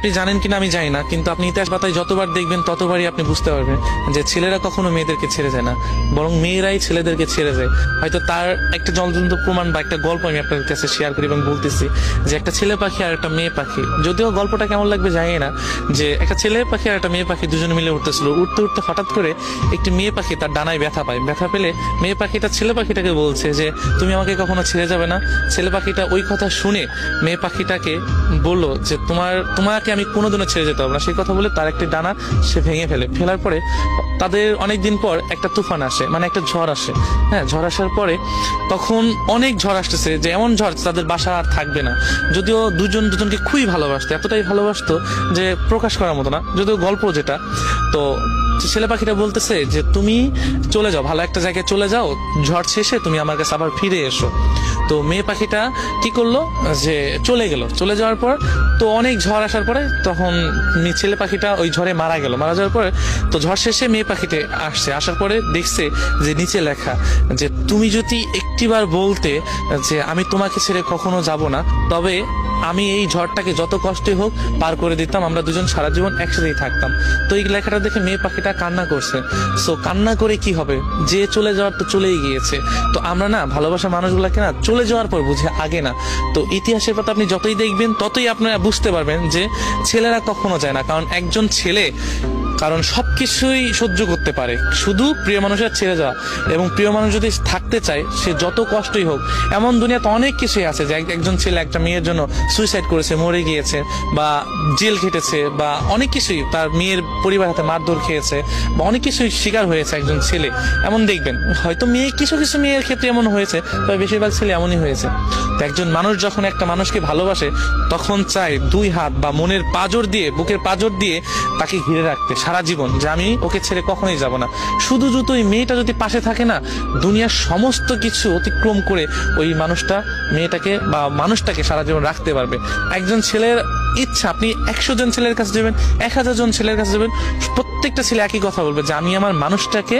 আপনি জানেন কিনা আমি জানি না, কিন্তু আপনি ইতিহাস পাতায় যতবার দেখবেন ততবারই আপনি বুঝতে পারবেন যে ছেলেরা কখনো মেয়েদেরকে ছেড়ে যায় না, বরং মেয়েরাই ছেলেদেরকে ছেড়ে যায়। হয়তো তার একটা জ্বলন্ত প্রমাণ বা একটা গল্প আমি আপনাদের কাছে শেয়ার করি এবং বলতেছি যে একটা ছেলে পাখি আর একটা মেয়ে পাখি, যদিও গল্পটা কেমন লাগবে জানি না, যে একটা ছেলে পাখি আর একটা মেয়ে পাখি দুজনে মিলে উঠতেছিল, উঠতে উঠতে হঠাৎ করে একটি মেয়ে পাখি তার ডানায় ব্যথা পায়। ব্যথা পেলে মেয়ে পাখিটা ছেলে পাখিটাকে বলছে যে তুমি আমাকে কখনো ছেড়ে যাবে না। ছেলে পাখিটা ওই কথা শুনে মেয়ে পাখিটাকে বললো যে তোমাকে আমি কোনোদিনও ছেড়ে যেতে হবে না। সেই কথা বলে তার একটি ডানা সে ভেঙে ফেলার পরে তাদের অনেকদিন পর একটা তুফান আসে, মানে একটা ঝড় আসে। হ্যাঁ, ঝড় আসার পরে তখন অনেক ঝড় আসতেছে, যে এমন ঝড় তাদের বাসা আর থাকবে না। যদিও দুজনকে খুবই ভালোবাসতো, এতটাই ভালোবাসতো যে প্রকাশ করার মতো না, যদিও গল্প যেটা। তো ছেলে পাখিটা বলতেছে যে তুমি চলে যাও, ভালো একটা জায়গায় চলে যাও, ঝড় শেষে তুমি আমার কাছে আবার ফিরে এসো। তো মেয়ে পাখিটা কি করলো যে চলে গেল। চলে যাওয়ার পর তো অনেক ঝড় আসার পরে তখন ছেলে পাখিটা ওই ঝড়ে মারা গেল। মারা যাওয়ার পরে তো ঝড় শেষে মেয়ে পাখিতে আসার পরে দেখছে যে নিচে লেখা যে তুমি যদি একটিবার বলতে যে আমি তোমাকে ছেড়ে কখনো যাব না, তবে আমি এই ঝড়টাকে যত কষ্টই হোক পার করে দিতাম, আমরা দুজন সারা জীবন একসাথেই থাকতাম। তো এই লেখাটা দেখে মেয়ে পাখিটা কান্না করছে। সো কান্না করে কি হবে, যে চলে যাওয়ার তো চলেই গিয়েছে। তো আমরা না ভালোবাসা মানুষগুলাকে না চলে যাওয়ার পর বুঝে, আগে না। তো ইতিহাসের কথা আপনি যতই দেখবেন ততই আপনারা বুঝতে পারবেন যে ছেলেরা কখনো যায় না, কারণ একজন ছেলে সবকিছুই সহ্য করতে পারে, শুধু প্রিয় মানুষের ছেড়ে যাওয়া। এবং প্রিয় মানুষ যদি থাকতে চায়, সে যত কষ্টই হোক, এমন দুনিয়াতে অনেক কিছুই আছে যে একজন ছেলে একটা মেয়ের জন্য সুইসাইড করেছে, মরে গিয়েছে, বা জেল খেটেছে, বা অনেক কিছুই তার মেয়ের পরিবার হাতে মারধর খেয়েছে, বা অনেক কিছুই শিকার হয়েছে একজন ছেলে। এমন দেখবেন হয়তো কিছু মেয়ের ক্ষেত্রে এমন হয়েছে, তবে বেশিরভাগ ছেলে এমনই হয়েছে। তো একজন মানুষ যখন একটা মানুষকে ভালোবাসে, তখন চায় দুই হাত বা মনের পাঁজর দিয়ে, বুকের পাঁজর দিয়ে তাকে ঘিরে রাখতে সারা জীবন, যে আমি ওকে ছেড়ে কখনোই যাব না। শুধু ওই মেয়েটা যদি পাশে থাকে না, দুনিয়ার সমস্ত কিছু অতিক্রম করে ওই মেয়েটাকে বা মানুষটাকে সারা জীবন রাখতে পারবে। একজন ছেলের ইচ্ছা, আপনি 100 জন ছেলের কাছে যাবেন, 1000 জন ছেলের কাছে যাবেন, প্রত্যেকটা ছেলে একই কথা বলবে যে আমি আমার মানুষটাকে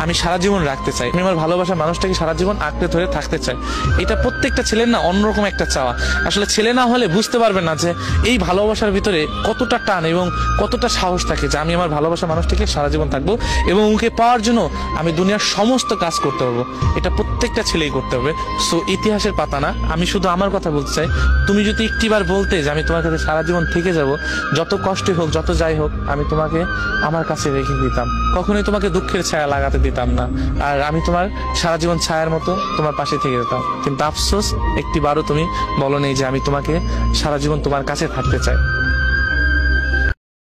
আমি সারা জীবন রাখতে চাই, আমি আমার ভালোবাসার মানুষটাকে সারা জীবন আঁকড়ে ধরে থাকতে চাই। এটা প্রত্যেকটা ছেলের না অন্যরকম একটা চাওয়া। আসলে ছেলে না হলে বুঝতে পারবেন না যে এই ভালোবাসার ভিতরে কতটা টান এবং কতটা সাহস থাকে, যে আমি আমার ভালোবাসার মানুষটাকে সারা জীবন থাকবো এবং ওকে পাওয়ার জন্য আমি দুনিয়ার সমস্ত কাজ করতে পারবো। এটা প্রত্যেকটা ছেলেই করতে হবে। সো ইতিহাসের পাতা না, আমি শুধু আমার কথা বলতে চাই। তুমি যদি একটিবার বলতে যে আমি তোমার কাছে সারা জীবন থেকে যাব, যত কষ্টই হোক, যত যাই হোক, আমি তোমাকে আমার কাছে রেখে দিতাম, কখনোই তোমাকে দুঃখের ছায়া লাগাতে দিতাম না, আর আমি তোমার সারা জীবন ছায়ার মতো তোমার পাশে থেকে যেতাম। কিন্তু আফসোস, একটিবারও তুমি বলো নেই যে আমি তোমাকে সারা জীবন তোমার কাছে থাকতে চাই।